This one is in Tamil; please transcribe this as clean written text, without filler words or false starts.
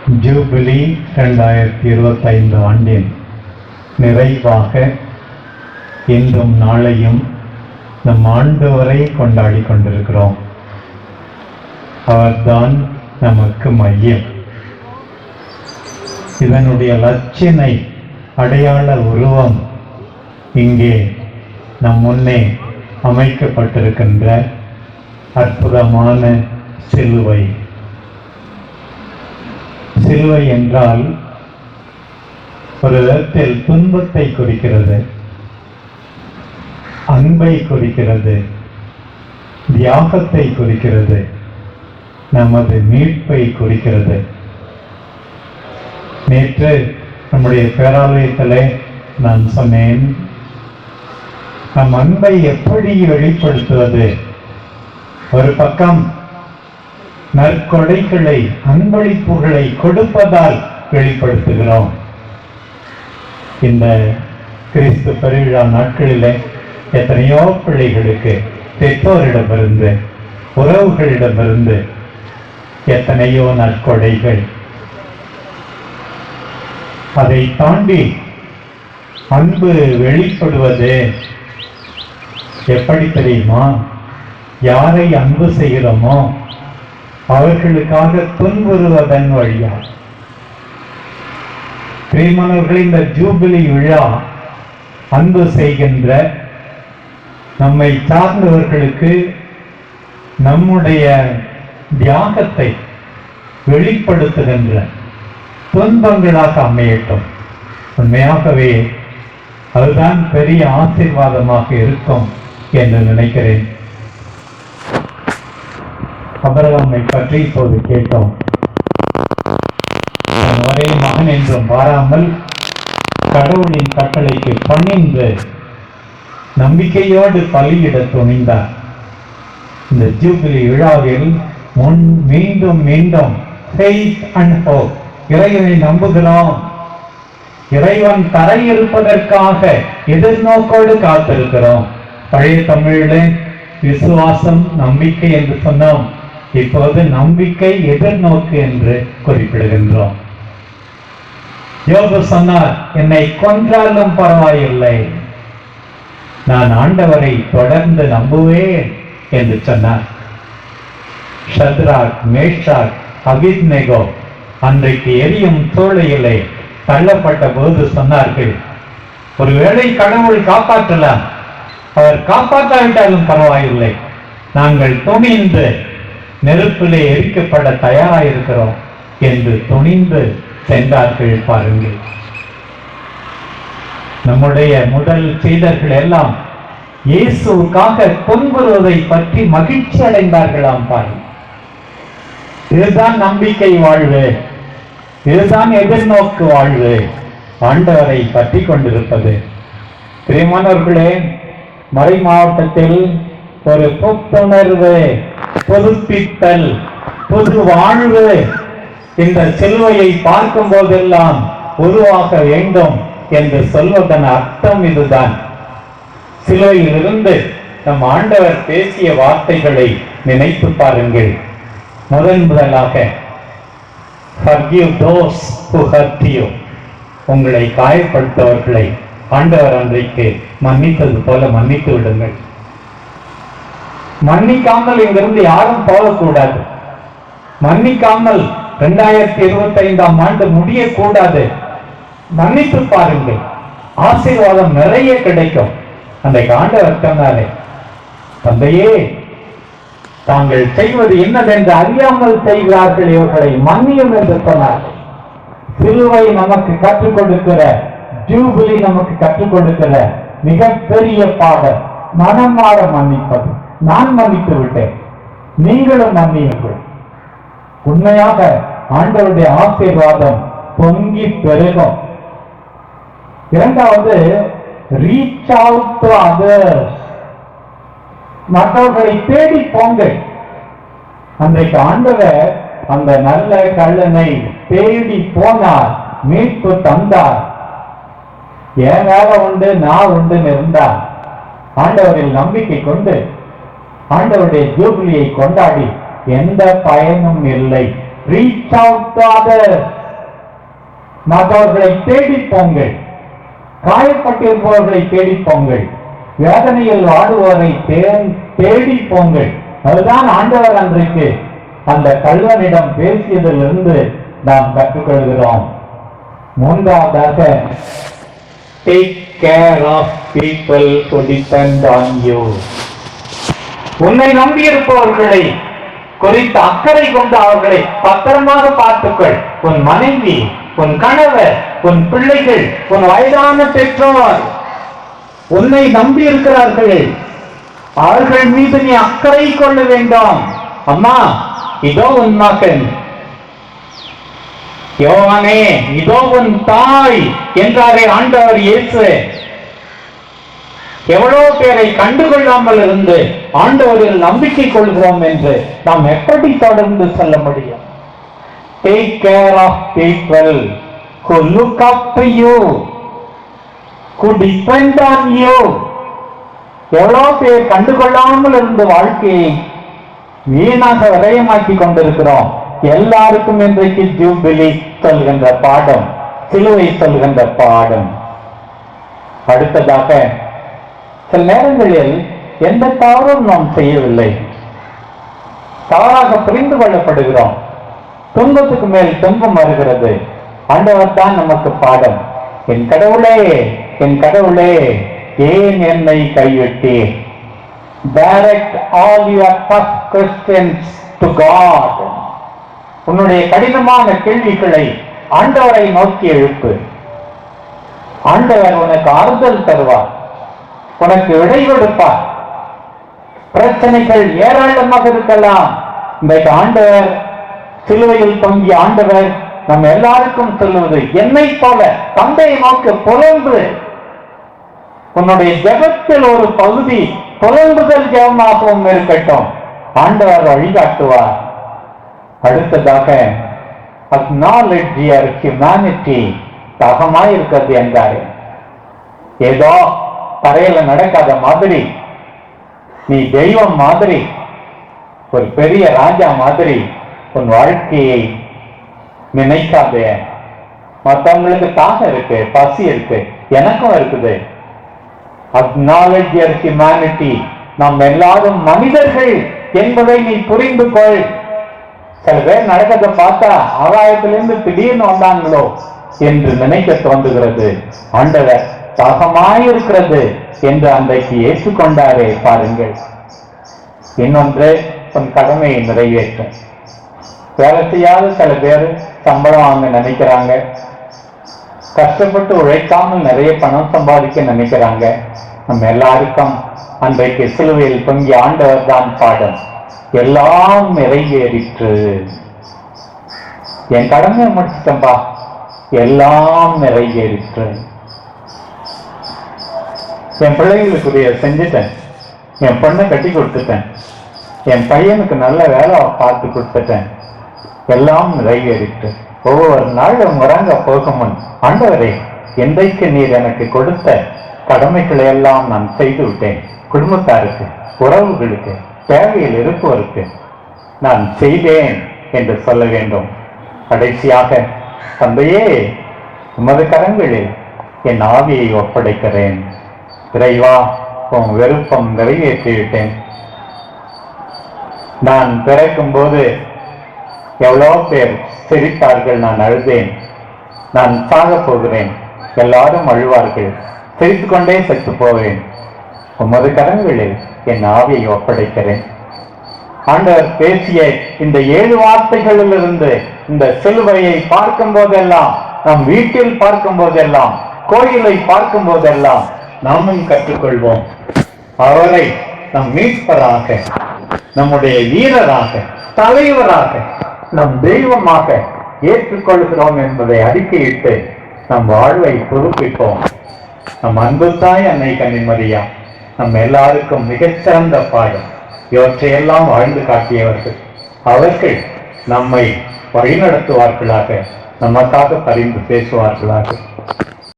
ஜூபிலி 2025 ஆண்டின் நிறைவாக இன்றும் நாளையும் நம் ஆண்டவரை கொண்டாடி கொண்டிருக்கிறோம். அவர்தான் நமக்கு மையம். இதனுடைய லட்சணை அடையாள உருவம் இங்கே நம் முன்னே அமைக்கப்பட்டிருக்கின்ற அற்புதமான சிலுவை. சிலுவை என்றால் ஒரு விதத்தில் துன்பத்தை குறிக்கிறது, அன்பை குறிக்கிறது, தியாகத்தை குறிக்கிறது, நமது மீட்பை குறிக்கிறது. நேற்று நம்முடைய பேராலயத்திலே நான் சொன்னேன், நம் அன்பை எப்படி வெளிப்படுத்துவது? ஒரு பக்கம் நற்கொடைகளை, அன்பளிப்புகளை கொடுப்பதால் வெளிப்படுத்துகிறோம். இந்த கிறிஸ்து பெருவிழா நாட்களிலே எத்தனையோ பிள்ளைகளுக்கு பெற்றோரிடமிருந்து, உறவுகளிடமிருந்து எத்தனையோ நற்கொடைகள். அதை தாண்டி அன்பு வெளிப்படுவது எப்படி தெரியுமா? யாரை அன்பு செய்கிறோமோ அவர்களுக்காக துன்புறுவதன் வழியா. பிரியமானவர்களே, இந்த ஜூபிலி விழா அன்பு செய்கின்ற, நம்மை சார்ந்தவர்களுக்கு நம்முடைய தியாகத்தை வெளிப்படுத்துகின்ற துன்பங்களாக அமையட்டும். உண்மையாகவே அதுதான் பெரிய ஆசீர்வாதமாக இருக்கும் என்று நினைக்கிறேன். ஆபிரகாமை பற்றி இப்போது கேட்டோம். ஒரே மகன் என்றும் பாராமல் கடவுளின் கட்டளைக்கு பணிந்து நம்பிக்கையோடு பலியிட துணிந்தார். இந்த ஜூபிலி விழாவில் மீண்டும் மீண்டும் faith and hope, இறைவனை நம்புகிறோம், இறைவன் தரை இருப்பதற்காக எதிர்நோக்கோடு காத்திருக்கிறோம். பழைய தமிழிலே விசுவாசம், நம்பிக்கை என்று சொன்னோம். இப்போது நம்பிக்கை, எதிர்நோக்கு என்று குறிப்பிடுகின்றோம். யோபு சொன்னார், என்னை கொன்றாலும் பரவாயில்லை, நான் ஆண்டவரை தொடர்ந்து நம்புவேன் என்று சொன்னார். ஷத்ராக், மேஷாக், அபித்நேகோ அன்றைக்கு எரியும் சூளையிலே தள்ளப்பட்ட போது சொன்னார்கள், ஒருவேளை கடவுள் காப்பாற்றலாம், அவர் காப்பாற்றாவிட்டாலும் பரவாயில்லை, நாங்கள் துணிந்து நெருப்பிலே எரிக்கப்பட தயாராயிருக்கிறோம் என்று துணிந்து சென்றார்கள். பாருங்கள், நம்முடைய முதல் சீடர்கள் எல்லாம் இயேசுக்காக துன்புறுவதை பற்றி மகிழ்ச்சி அடைந்தார்களாம். பாருங்கள், இதுதான் நம்பிக்கை வாழ்வு, இதுதான் எதிர்நோக்கு வாழ்வு, ஆண்டவரை பற்றி கொண்டிருப்பது. பிரியமானவர்களே, மறை மாவட்டத்தில் ஒரு புத்துணர்வு, புதுப்பித்தல், புது வாழ்வு இந்த சிலுவையை பார்க்கும் போதெல்லாம் உருவாக வேண்டும் என்று சொல்வதன் அர்த்தம் இதுதான். சிலுவையிலிருந்து நம் ஆண்டவர் பேசிய வார்த்தைகளை நினைத்து பாருங்கள். முதலாக forgive those who hurt you, உங்களை காயப்படுத்தவர்களை ஆண்டவர் அன்றைக்கு மன்னித்தது போல மன்னித்து விடுங்கள். மன்னிக்காமல் இங்கிருந்து யாரும் போகக்கூடாது. மன்னிக்காமல் 2025 ஆண்டு முடியக்கூடாது. மன்னித்து பாருங்கள், ஆசீர்வாதம் நிறைய கிடைக்கும். அன்றைக்கு ஆண்டவர் சொன்னாரே, தந்தையே, தாங்கள் செய்வது என்னதென்று அறியாமல் செய்கிறார்கள், இவர்களை மன்னியும் என்று சொன்னார்கள். சிலுவை நமக்கு கற்றுக் கொடுக்கிற, ஜூபிலி நமக்கு கற்றுக் கொடுக்கிற மிகப்பெரிய பாடம் மனமாற மன்னிப்பது. நான் மன்னித்து விட்டேன், நீங்களும் மன்னியுங்கள். உண்மையாக ஆண்டவருடைய ஆசீர்வாதம் பொங்கி பெருகும். இரண்டாவது, reach out to others, மற்றவர்களை தேடி போங்கள். அன்றைக்கு ஆண்டவர் அந்த நல்ல கள்ளனை தேடி போனார், மீட்பு தந்தார். என் வேலை உண்டு, நான் உண்டுன்னு இருந்தார். ஆண்டவரில் நம்பிக்கை கொண்டு ஆண்டவருடைய ஜூபிலியை கொண்டாடி எந்த பயனும் இல்லை reach out to others. மற்றவர்களை தேடி போங்கள், காயப்பட்டிருப்பவர்களை தேடி போங்கள், வேதனையில் வாடுவோரை தேடி போங்கள். அதுதான் ஆண்டவர் அன்றைக்கு அந்த கள்வனிடம் பேசியதிலிருந்து நாம் கற்றுக்கொள்கிறோம். மூன்றாவதாக, take care of people who depend on you. உன்னை நம்பியிருப்பவர்களை குறித்து அக்கறை கொண்டு அவர்களை பத்திரமாக பார்த்துக்கொள். உன் மனைவி, உன் கணவர், உன் பிள்ளைகள், உன் வயதான பெற்றோர் உன்னை நம்பி இருக்கிறார்கள். அவர்கள் மீது நீ அக்கறை கொள்ள வேண்டும். அம்மா, இதோ உன் மகன், யோவானே இதோ உன் தாய் என்றாரே ஆண்டவர் இயேசு. எவ்வளவு பேரை கண்டுகொள்ளாமல் இருந்து ஆண்டவரில் நம்பிக்கை கொள்கிறோம் என்று நாம் எப்படி தொடர்ந்து சொல்ல முடியும்? Take care of people who look up to you, who depend on you. எவ்வளவு பேர் கண்டுகொள்ளாமல் இருந்து வாழ்க்கையை வீணாக விரயமாக்கி கொண்டிருக்கிறோம். எல்லாருக்கும் இன்றைக்கு ஜூபிலி சொல்கின்ற பாடம், சிலுவை சொல்கின்ற பாடம். அடுத்ததாக, சில நேரங்களில் எந்த தவறும் நாம் செய்யவில்லை, தவறாக புரிந்து கொள்ளப்படுகிறோம். துன்பத்துக்கு மேல் துன்பம் வருகிறது. ஆண்டவர் தான் நமக்கு பாடம். என் கடவுளே, என் கடவுளே, ஏன் என்னை கைவிட்டீர்? Direct all your tough questions to God. உன்னுடைய கடினமான கேள்விகளை ஆண்டவரை நோக்கி எழுப்பு. ஆண்டவர் உனக்கு ஆறுதல் தருவார், உனக்கு விடை கொடுப்பார். பிரச்சனைகள் ஏராளமாக இருக்கலாம். இன்றைக்கு ஆண்டவர், சிலுவையில் தொங்கிய ஆண்டவர் நம்ம எல்லாருக்கும் சொல்லுவது, என்னை போல தந்தையை நோக்கி புலம்பு. உன்னுடைய ஜெபத்தில் ஒரு பகுதி புலம்புதல் ஜெபமாகவும் இருக்கட்டும். ஆண்டவர் வழிகாட்டுவார். அடுத்ததாக, acknowledge your humanity. தாகமாய் இருக்கிறது என்றாரு. ஏதோ தரையில நடக்காத மாதிரி, நீ தெய்வம் மாதிரி, ஒரு பெரிய ராஜா மாதிரி உன் வாழ்க்கையை நினைக்காதே. மற்றவங்களுக்கு தாகம் இருக்கு, பசி இருக்கு, எனக்கும் இருக்குது. acknowledge your humanity. நாம் எல்லாரும் மனிதர்கள் என்பதை நீ புரிந்து கொள். சில பேர் நடக்கிறத பார்த்தா ஆகாயத்திலிருந்து திடீர்னு வந்தாங்களோ என்று நினைக்க தோன்றுகிறது. ஆண்டவர் தாகமாயிருக்கிறது என்று அன்றைக்கு ஏற்றுக்கொண்டாரே பாருங்கள். இன்னொன்று, உன் கடமையை நிறைவேற்ற. வேலை செய்யாத சில பேர் சம்பளம் வாங்க நினைக்கிறாங்க, கஷ்டப்பட்டு உழைக்காமல் நிறைய பணம் சம்பாதிக்க நினைக்கிறாங்க. நம்ம எல்லாருக்கும் அன்றைக்கு சிலுவையில் தொங்கிய ஆண்டவர் தான் பாடம். எல்லாம் நிறைவேறிற்று, என் கடமையை முடிச்சிட்டம்பா, எல்லாம் நிறைவேறிற்று. என் பிள்ளைகளுக்குரிய செஞ்சுட்டேன், என் பொண்ணை கட்டி கொடுத்துட்டேன், என் பையனுக்கு நல்ல வேலை பார்த்து கொடுத்துட்டேன், எல்லாம் நிறைவேறிற்று. ஒவ்வொரு நாளும் உறங்க போகும் முன், ஆண்டவரே, இன்றைக்கு நீர் எனக்கு கொடுத்த கடமைகளை எல்லாம் நான் செய்து விட்டேன். குடும்பத்தாருக்கு, உறவுகளுக்கு, தேவையில் இருப்பவருக்கு நான் செய்தேன் என்று சொல்ல வேண்டும். கடைசியாக, தந்தையே, உமது கரங்களில் என் ஆவியை ஒப்படைக்கிறேன். இறைவா, உன் விருப்பம் நிறைவேற்றிவிட்டேன். நான் பிறக்கும் போது எவ்வளோ பேர் சிரித்தார்கள், நான் அழுதேன். நான் சாக போகிறேன், எல்லாரும் அழுவார்கள், சிரித்து கொண்டே செத்து போவேன். உமது கரங்களில் என் ஆவியை ஒப்படைக்கிறேன். ஆண்டவர் பேசிய இந்த 7 வார்த்தைகளிலிருந்து இந்த சிலுவையை பார்க்கும் போதெல்லாம், நம் வீட்டில் பார்க்கும் போதெல்லாம், கோயிலை பார்க்கும் போதெல்லாம் நாமும் கற்றுக்கொள்வோம். அவரை நம் மீட்பராக, நம்முடைய வீரராக, தலைவராக, நம் தெய்வமாக ஏற்றுக்கொள்கிறோம் என்பதை அறிக்கையிட்டு நம் வாழ்வை புதுப்பிப்போம். நம் அன்பு தாய் அன்னை கன்னிமரியா நம் எல்லாருக்கும் மிகச்சிறந்த பாடம். இவற்றையெல்லாம் வாழ்ந்து காட்டியவர்கள். அவர்கள் நம்மை வழிநடத்துவார்களாக, நமக்காக பரிந்து பேசுவார்களாக.